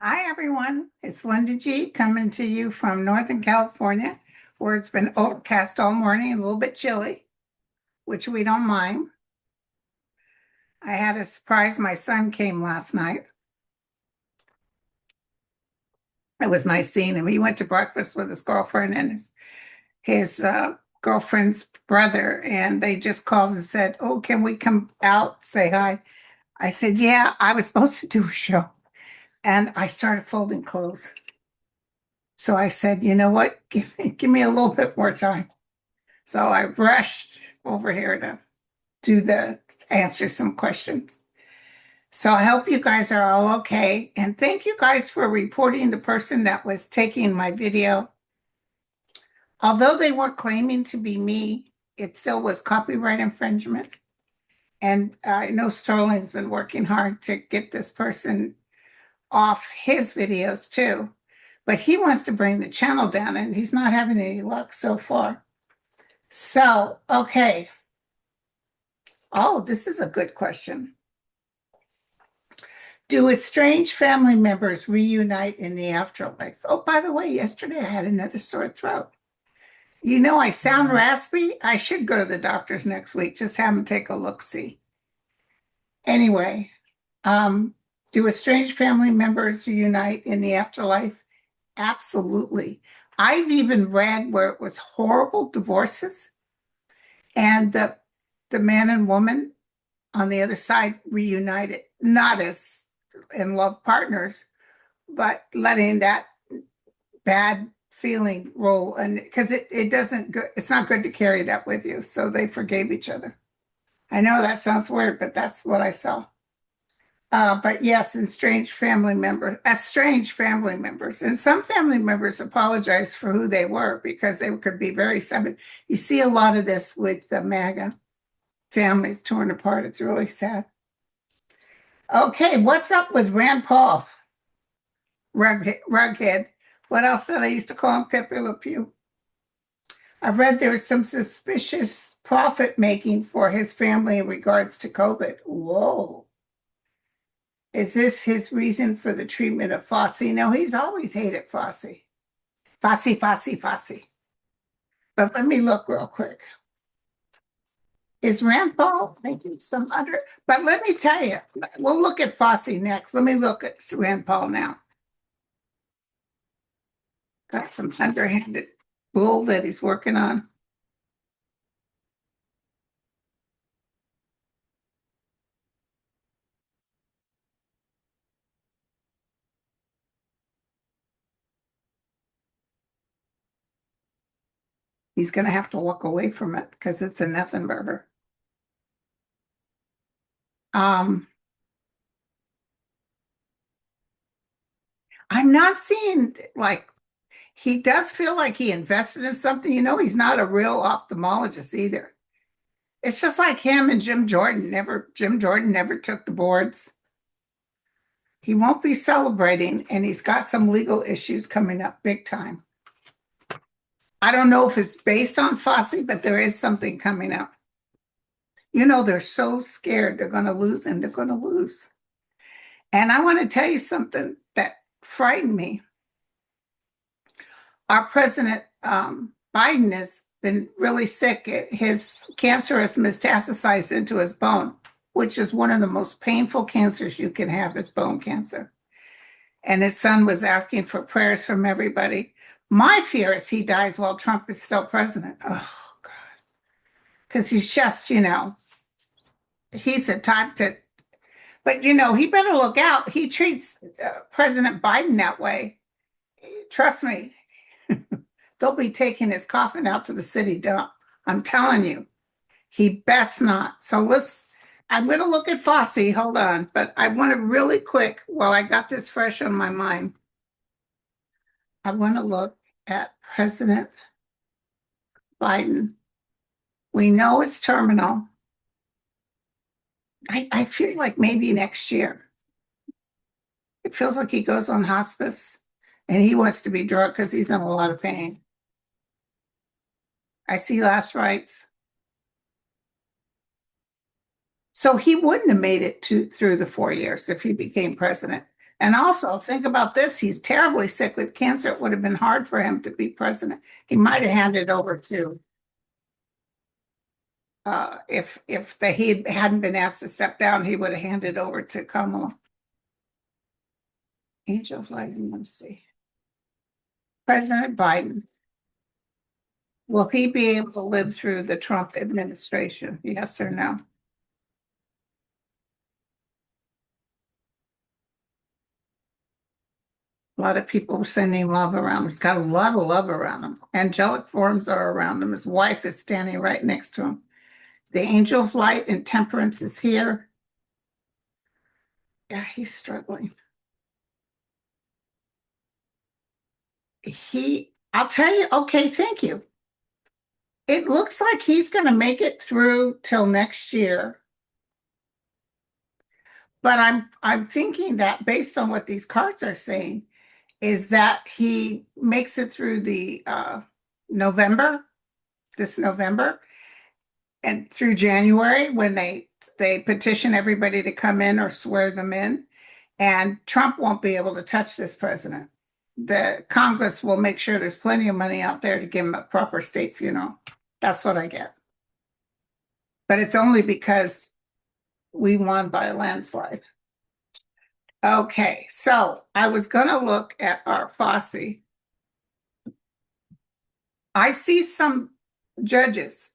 Hi, everyone. It's Linda G coming to you from Northern California, where it's been overcast all morning, a little bit chilly, which we don't mind. I had a surprise. My son came last night. It was nice seeing him. He went to breakfast with his girlfriend and his girlfriend's brother, and they just called and said, "Oh, can we come out, say hi?" I said, "Yeah, I was supposed to do a show." And I started folding clothes. So I said, "You know what? Give me a little bit more time." So I rushed over here to answer some questions. So I hope you guys are all okay. And thank you guys for reporting the person that was taking my video. Although they weren't claiming to be me, it still was copyright infringement. And I know Sterling's been working hard to get this person off his videos too. But he wants to bring the channel down and he's not having any luck so far. So, okay. Oh, this is a good question. Do estranged family members reunite in the afterlife? Oh, by the way, yesterday I had another sore throat. You know, I sound raspy. I should go to the doctor's next week. Just have them take a look-see. Anyway, do estranged family members reunite in the afterlife? Absolutely. I've even read where it was horrible divorces and the man and woman on the other side reunited, not as in love partners, but letting that bad feeling roll. And because it doesn't good, it's not good to carry that with you. So they forgave each other. I know that sounds weird, but that's what I saw. But yes, estranged family members, and some family members apologize for who they were because they could be very stubborn. You see a lot of this with the MAGA families torn apart. It's really sad. Okay, what's up with Rand Paul? Rughead. What else did I used to call him? Pepe Le Pew. I've read there was some suspicious profit making for his family in regards to COVID. Whoa. Is this his reason for the treatment of Fauci? No, he's always hated Fauci. Fauci. But let me look real quick. Is Rand Paul making some under? But let me tell you, we'll look at Fauci next. Let me look at Rand Paul now. Got some underhanded bull that he's working on. He's going to have to walk away from it because it's a nothing burger. I'm not seeing like he does feel like he invested in something. You know, he's not a real ophthalmologist either. It's just like him and Jim Jordan. Jim Jordan never took the boards. He won't be celebrating, and he's got some legal issues coming up big time. I don't know if it's based on Fosse, but there is something coming up. You know, they're so scared they're going to lose, and they're going to lose. And I want to tell you something that frightened me. Our president, Biden, has been really sick. His cancer has metastasized into his bone, which is one of the most painful cancers you can have is bone cancer. And his son was asking for prayers from everybody. My fear is he dies while Trump is still president. Oh, God. Because he's just, he's a type to, but, he better look out. He treats President Biden that way. Trust me, they'll be taking his coffin out to the city dump. I'm telling you, he best not. So I'm going to look at Fosse. Hold on. But I want to really quick, while I got this fresh on my mind, I want to look at President Biden. We know it's terminal. I feel like maybe next year. It feels like he goes on hospice and he wants to be drugged because he's in a lot of pain. I see last rites. So he wouldn't have made it through the 4 years if he became president. And also, think about this. He's terribly sick with cancer. It would have been hard for him to be president. He might have handed over to, if he hadn't been asked to step down, he would have handed over to Kamala. Angel of Light and Mercy. President Biden, will he be able to live through the Trump administration? Yes or no? A lot of people are sending love around him. He's got a lot of love around him. Angelic forms are around him. His wife is standing right next to him. The angel of light and temperance is here. Yeah, he's struggling. I'll tell you, okay, thank you. It looks like he's going to make it through till next year. But I'm thinking that based on what these cards are saying, is that he makes it through the November, this November, and through January when they petition everybody to come in or swear them in, and Trump won't be able to touch this president. The Congress will make sure there's plenty of money out there to give him a proper state funeral. That's what I get. But it's only because we won by a landslide. Okay, so I was going to look at our Fauci. I see some judges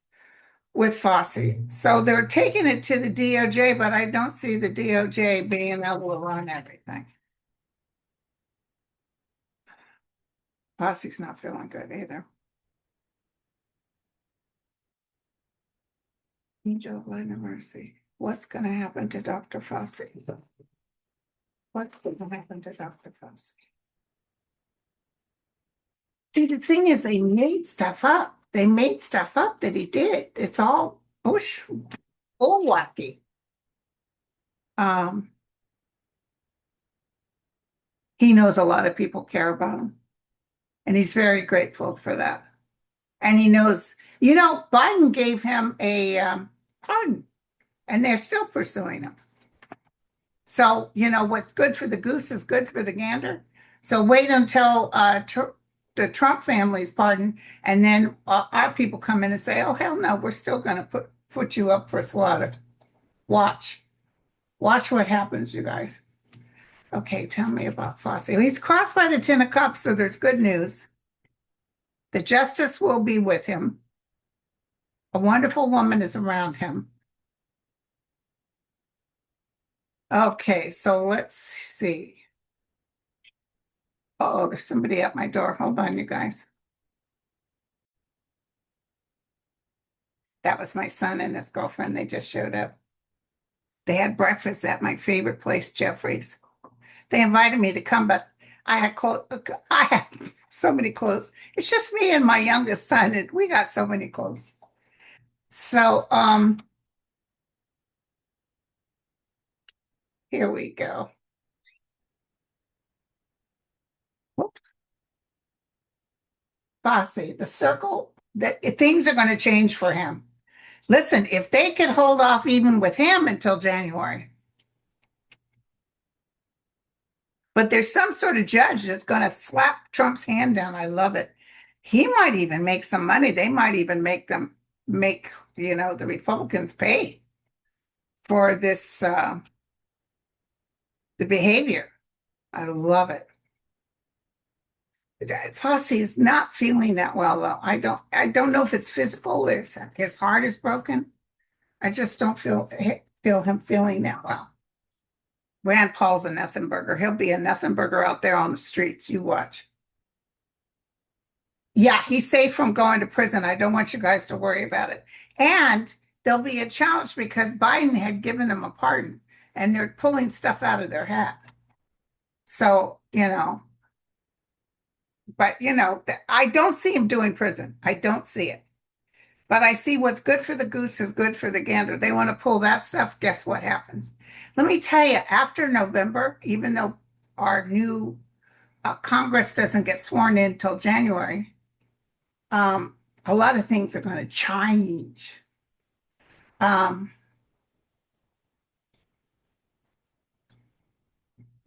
with Fauci. So they're taking it to the DOJ, but I don't see the DOJ being able to run everything. Fauci's not feeling good either. Angel of Light and Mercy. What's going to happen to Dr. Fauci? What's going to happen to Dr. Fauci? See, the thing is, they made stuff up. They made stuff up that he did. It's all bush, all wacky. Um, he knows a lot of people care about him, and he's very grateful for that. And he knows, Biden gave him a pardon, and they're still pursuing him. So, what's good for the goose is good for the gander. So wait until the Trump family's pardon, and then our people come in and say, "Oh hell no, we're still going to put you up for slaughter." Watch, watch what happens, you guys. Okay, tell me about Fauci. He's crossed by the Ten of Cups, so there's good news. The justice will be with him. A wonderful woman is around him. Okay, so let's see. Oh, there's somebody at my door. Hold on, you guys. That was my son and his girlfriend. They just showed up. They had breakfast at my favorite place, Jeffrey's. They invited me to come, but I had I had so many clothes. It's just me and my youngest son, and we got so many clothes. So, here we go. Bossy, the circle that things are going to change for him. Listen, if they could hold off even with him until January, but there's some sort of judge that's going to slap Trump's hand down. I love it. He might even make some money. They might even make the Republicans pay for this the behavior. I love it. Fossey is not feeling that well though. I don't know if it's physical or his heart is broken. I just don't feel him feeling that well. Rand Paul's a nothing burger. He'll be a nothing burger out there on the streets. You watch. Yeah, he's safe from going to prison. I don't want you guys to worry about it. And there'll be a challenge because Biden had given him a pardon and they're pulling stuff out of their hat. So, but I don't see him doing prison. I don't see it. But I see what's good for the goose is good for the gander. They want to pull that stuff. Guess what happens? Let me tell you, after November, even though our new Congress doesn't get sworn in till January, a lot of things are going to change. Um,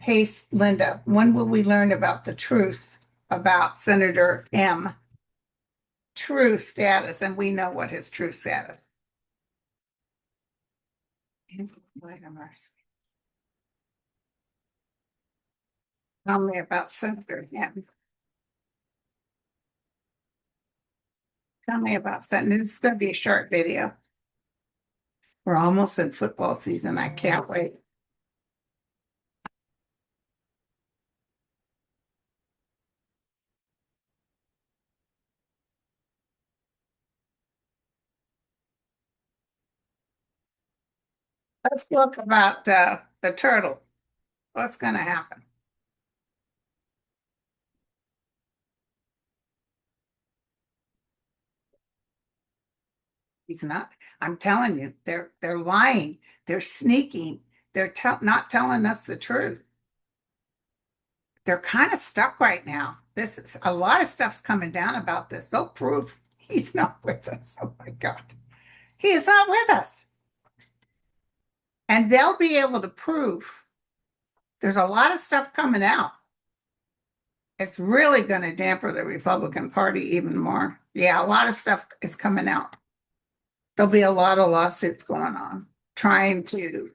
Hey, Linda, when will we learn about the truth about Senator M? True status, and we know what his true status. Wait a minute. Tell me about Senator M. Tell me about Senator. This is going to be a short video. We're almost in football season. I can't wait. Let's look about the turtle. What's going to happen? He's not. I'm telling you, they're lying. They're sneaking. They're not telling us the truth. They're kind of stuck right now. This is a lot of stuff's coming down about this. They'll prove he's not with us. Oh my God. He is not with us. And they'll be able to prove there's a lot of stuff coming out. It's really going to damper the Republican Party even more. Yeah, a lot of stuff is coming out. There'll be a lot of lawsuits going on trying to,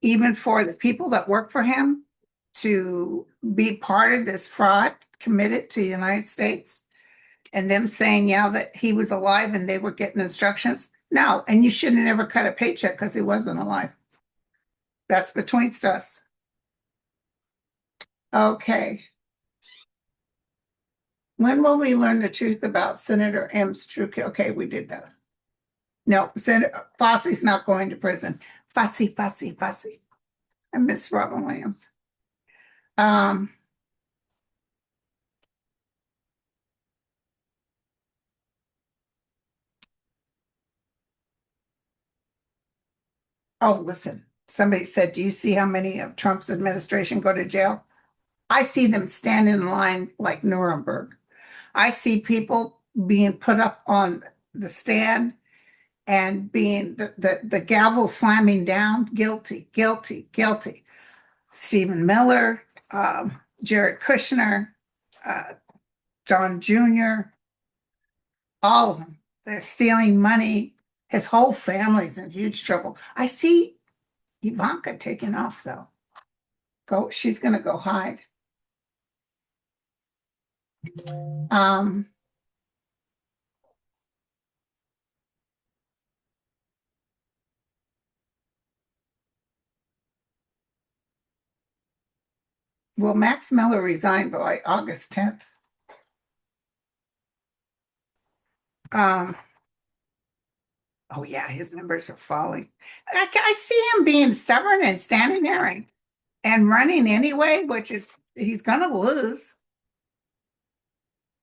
even for the people that work for him, to be part of this fraud committed to the United States, and them saying, yeah, that he was alive and they were getting instructions. No, and you shouldn't have never cut a paycheck because he wasn't alive. That's between us. Okay. When will we learn the truth about Senator M's true? Okay, we did that. No, Senator Fauci's not going to prison. Fauci. I miss Robin Williams. Um, oh, listen. Somebody said, do you see how many of Trump's administration go to jail? I see them standing in line like Nuremberg. I see people being put up on the stand and being the gavel slamming down, guilty. Stephen Miller, Jared Kushner, uh, John Jr., all of them. They're stealing money. His whole family's in huge trouble. I see Ivanka taking off though. She's going to go hide. Um, Will Max Miller resign by August 10th? Um, oh yeah, his numbers are falling. I see him being stubborn and standing there and running anyway, which is he's going to lose.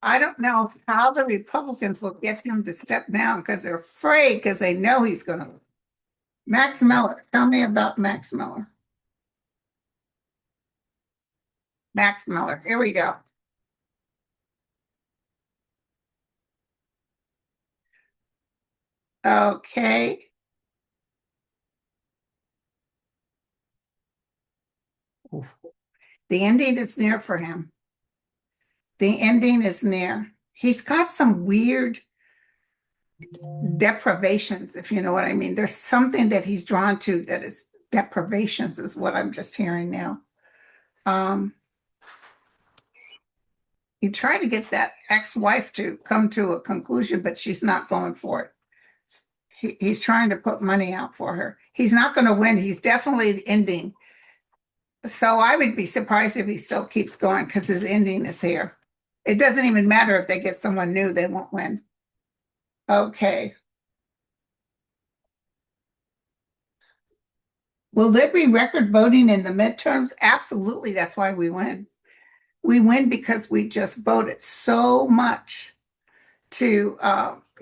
I don't know how the Republicans will get him to step down because they're afraid because they know he's going to. Max Miller, tell me about Max Miller. Max Miller, here we go. Okay. The ending is near for him. The ending is near. He's got some weird deprivations, if you know what I mean. There's something that he's drawn to that is deprivations, is what I'm just hearing now. Um, he tried to get that ex-wife to come to a conclusion, but she's not going for it. He's trying to put money out for her. He's not going to win. He's definitely ending. So I would be surprised if he still keeps going because his ending is here. It doesn't even matter if they get someone new, they won't win. Okay. Will there be record voting in the midterms? Absolutely. That's why we win. We win because we just voted so much to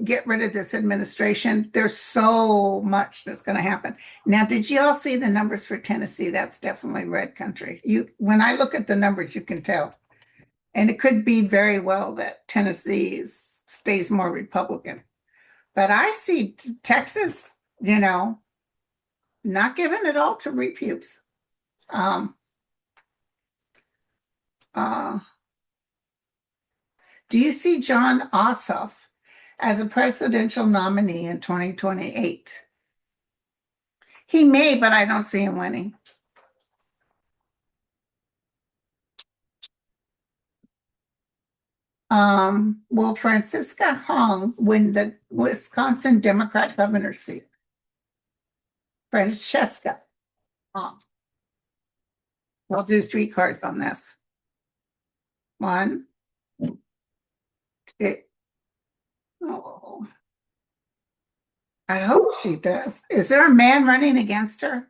get rid of this administration. There's so much that's going to happen. Now, did you all see the numbers for Tennessee? That's definitely red country. When I look at the numbers, you can tell. And it could be very well that Tennessee stays more Republican. But I see Texas, not giving it all to repubes. Um, Uh, do you see John Ossoff as a presidential nominee in 2028? He may, but I don't see him winning. Will Francisca Hong win the Wisconsin Democrat governor seat? Francesca Hong. We'll do three cards on this. One, it, oh, I hope she does. Is there a man running against her?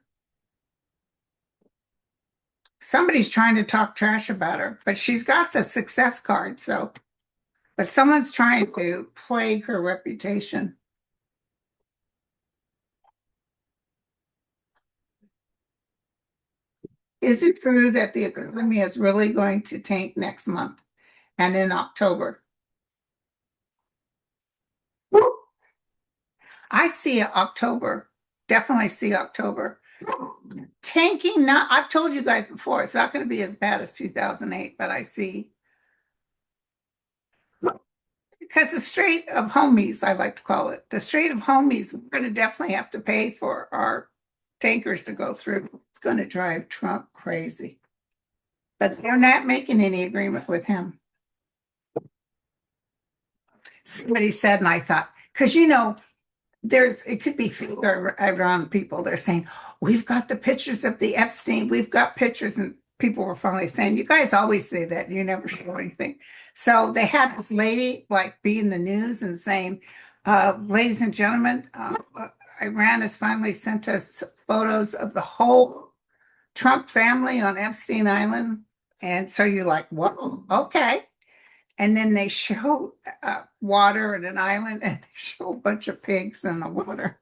Somebody's trying to talk trash about her, but she's got the success card, so, but someone's trying to plague her reputation. Is it true that the economy is really going to tank next month and in October? I see October. Definitely see October. Tanking, not, I've told you guys before, it's not going to be as bad as 2008, but I see, because the Strait of Homies, I like to call it, the Strait of Homies, we're going to definitely have to pay for our tankers to go through. It's going to drive Trump crazy. But they're not making any agreement with him. Somebody said, and I thought, because there's it could be around people. They're saying, we've got the pictures of the Epstein, we've got pictures, and people were finally saying, you guys always say that, you never show anything. So they had this lady like be in the news and saying, ladies and gentlemen, Iran has finally sent us photos of the whole Trump family on Epstein Island. And so you're like, whoa, okay. And then they show water and an island, and they show a bunch of pigs in the water.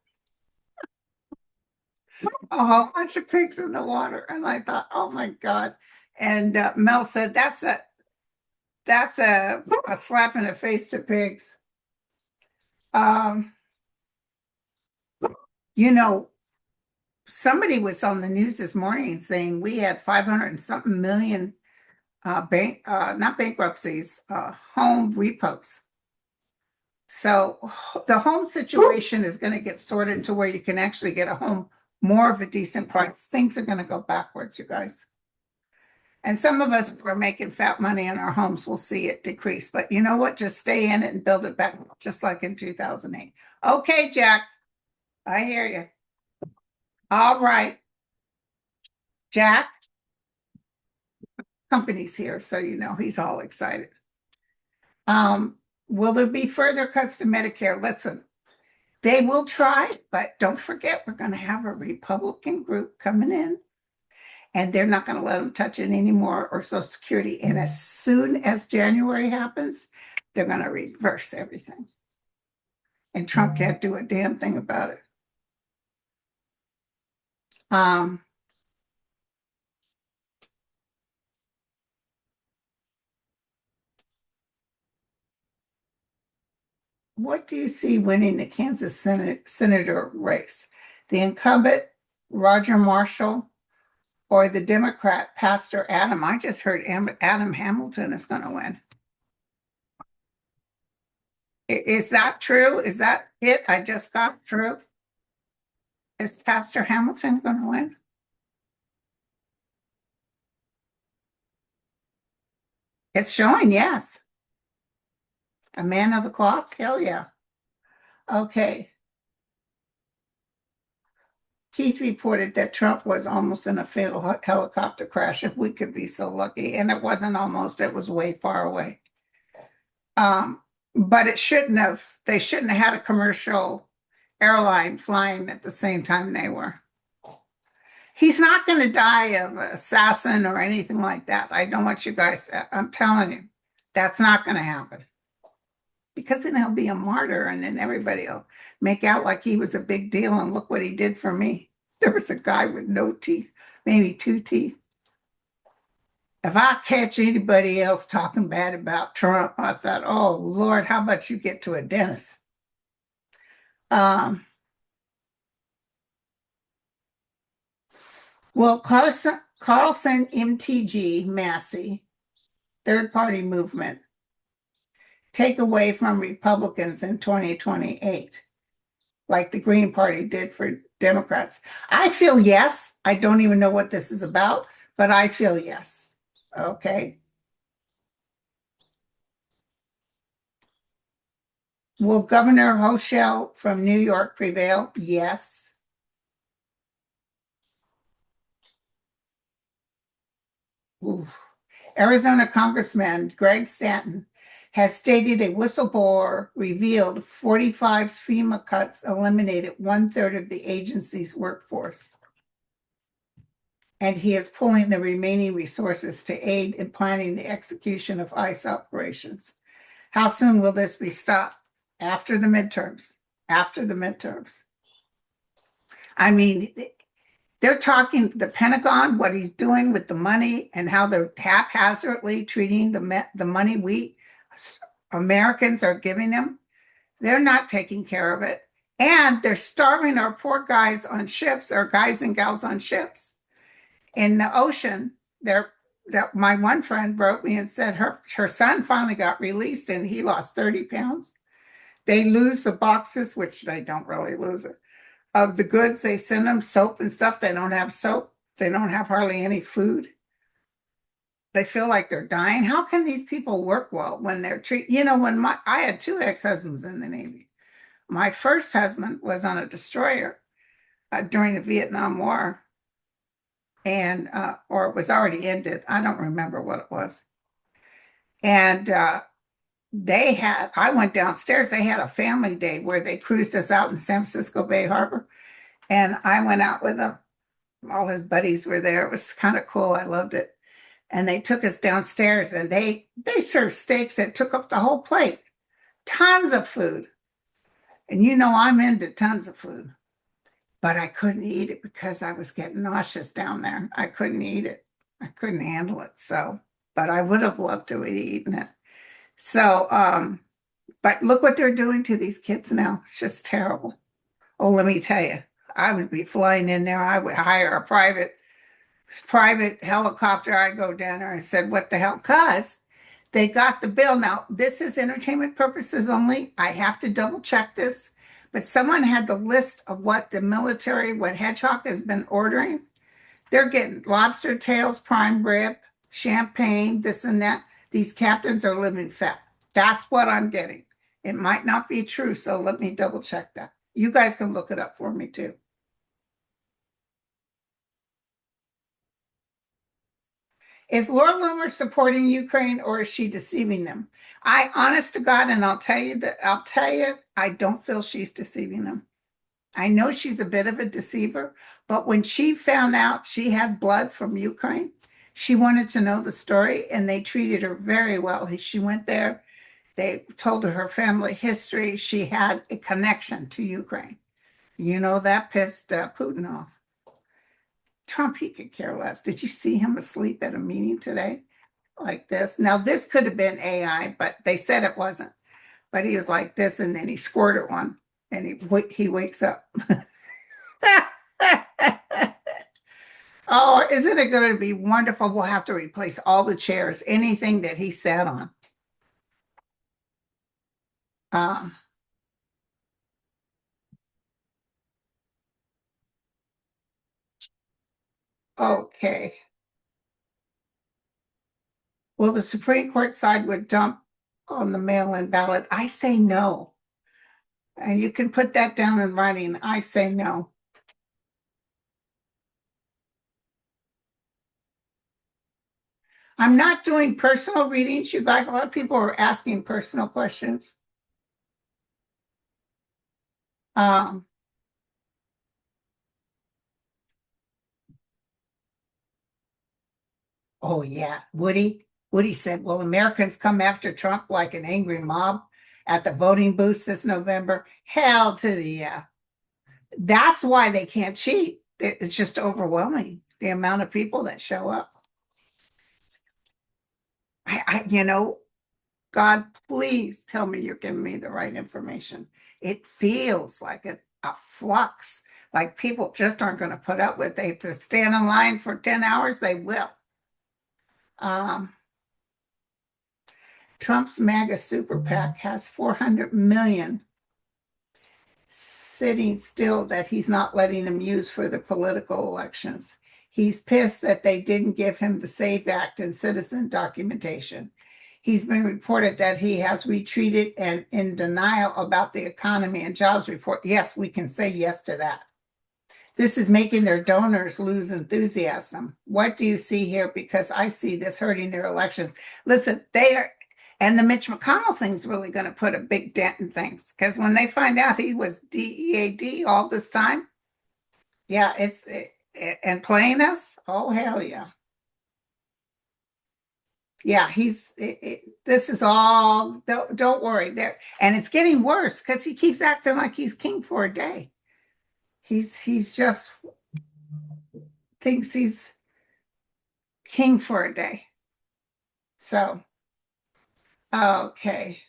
A whole bunch of pigs in the water. And I thought, oh my God. And Mel said, that's a slap in the face to pigs. Um, you know, somebody was on the news this morning saying we had 500 and something million not bankruptcies, home repos. So the home situation is going to get sorted to where you can actually get a home more of a decent price. Things are going to go backwards, you guys. And some of us who are making fat money in our homes will see it decrease. But you know what? Just stay in it and build it back, just like in 2008. Okay, Jack, I hear you. All right, Jack, company's here, so he's all excited. Will there be further cuts to Medicare? Listen, they will try, but don't forget, we're going to have a Republican group coming in, and they're not going to let them touch it anymore, or Social Security. And as soon as January happens, they're going to reverse everything. And Trump can't do a damn thing about it. What do you see winning the Kansas senator race? The incumbent, Roger Marshall, or the Democrat, Pastor Adam? I just heard Adam Hamilton is going to win. Is that true? Is that it? I just got true. Is Pastor Hamilton going to win? It's showing, yes. A man of the cloth? Hell yeah. Okay. Keith reported that Trump was almost in a fatal helicopter crash, if we could be so lucky. And it wasn't almost, it was way far away. But they shouldn't have had a commercial airline flying at the same time they were. He's not going to die of assassin or anything like that. I don't want you guys, I'm telling you, that's not going to happen. Because then he'll be a martyr, and then everybody will make out like he was a big deal, and look what he did for me. There was a guy with no teeth, maybe two teeth. If I catch anybody else talking bad about Trump, I thought, oh Lord, how about you get to a dentist? Well, Carlson MTG Massey third party movement take away from Republicans in 2028, like the Green Party did for Democrats? I feel yes. I don't even know what this is about, but I feel yes. Okay. Will Governor Hochul from New York prevail? Yes. Oof. Arizona Congressman Greg Stanton has stated a whistleblower revealed 45 FEMA cuts eliminated one-third of the agency's workforce. And he is pulling the remaining resources to aid in planning the execution of ICE operations. How soon will this be stopped? After the midterms. After the midterms. I mean, they're talking the Pentagon, what he's doing with the money and how they're haphazardly treating the money we Americans are giving them. They're not taking care of it. And they're starving our poor guys on ships, our guys and gals on ships in the ocean. That my one friend wrote me and said her son finally got released and he lost 30 pounds. They lose the boxes, which they don't really lose it, of the goods they send them, soap and stuff. They don't have soap. They don't have hardly any food. They feel like they're dying. How can these people work well when they're when I had two ex-husbands in the Navy. My first husband was on a destroyer during the Vietnam War, and or it was already ended. I don't remember what it was. And I went downstairs. They had a family day where they cruised us out in San Francisco Bay Harbor, and I went out with him. All his buddies were there. It was kind of cool. I loved it. And they took us downstairs, and they served steaks that took up the whole plate. Tons of food. And I'm into tons of food, but I couldn't eat it because I was getting nauseous down there. I couldn't eat it. I couldn't handle it. So, but I would have loved to have eaten it. So, but look what they're doing to these kids now. It's just terrible. Oh, let me tell you, I would be flying in there. I would hire a private helicopter. I go down there and said, what the hell? Because they got the bill. Now, this is entertainment purposes only. I have to double check this. But someone had the list of what the military, what Hedgehog has been ordering. They're getting lobster tails, prime rib, champagne, this and that. These captains are living fat. That's what I'm getting. It might not be true, so let me double check that. You guys can look it up for me too. Is Laura Loomer supporting Ukraine or is she deceiving them? I, honest to God, and I'll tell you, I don't feel she's deceiving them. I know she's a bit of a deceiver, but when she found out she had blood from Ukraine, she wanted to know the story and they treated her very well. She went there, they told her family history. She had a connection to Ukraine. That pissed Putin off. Trump, he could care less. Did you see him asleep at a meeting today like this? Now, this could have been AI, but they said it wasn't. But he was like this, and then he squirted one, and he wakes up. Oh, isn't it going to be wonderful? We'll have to replace all the chairs, anything that he sat on. Um, okay. Will the Supreme Court side with dump on the mail-in ballot? I say no. And you can put that down in writing. I say no. I'm not doing personal readings, you guys. A lot of people are asking personal questions. Um, oh yeah, Woody. Woody said, "Will Americans come after Trump like an angry mob at the voting booths this November?" Hell to the yeah. That's why they can't cheat. It's just overwhelming the amount of people that show up. God, please tell me you're giving me the right information. It feels like a flux, like people just aren't going to put up with it. They have to stand in line for 10 hours, they will. Um, Trump's MAGA super PAC has 400 million sitting still that he's not letting them use for the political elections. He's pissed that they didn't give him the SAVE Act and citizen documentation. He's been reported that he has retreated and in denial about the economy and jobs report. Yes, we can say yes to that. This is making their donors lose enthusiasm. What do you see here? Because I see this hurting their elections. Listen, they are, and the Mitch McConnell thing's really going to put a big dent in things because when they find out he was DEAD all this time, yeah, and playing us. Oh hell yeah, yeah. This is all. Don't worry there, and it's getting worse because he keeps acting like he's king for a day. He's just thinks he's king for a day. So, okay.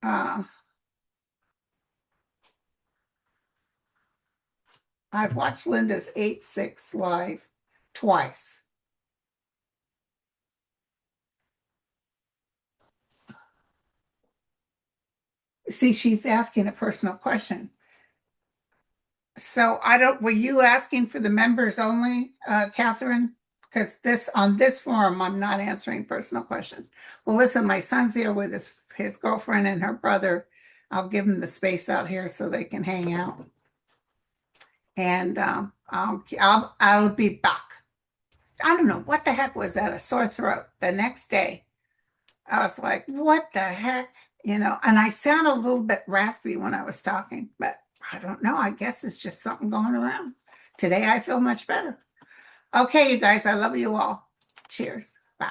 Uh, I've watched Linda's 8-6 live twice. See, she's asking a personal question. So I don't, were you asking for the members only, Catherine? Because on this forum, I'm not answering personal questions. Well, listen, my son's here with his girlfriend and her brother. I'll give them the space out here so they can hang out. And I'll be back. I don't know what the heck was that, a sore throat the next day. I was like, what the heck? And I sound a little bit raspy when I was talking, but I don't know. I guess it's just something going around. Today I feel much better. Okay, you guys, I love you all. Cheers. Bye.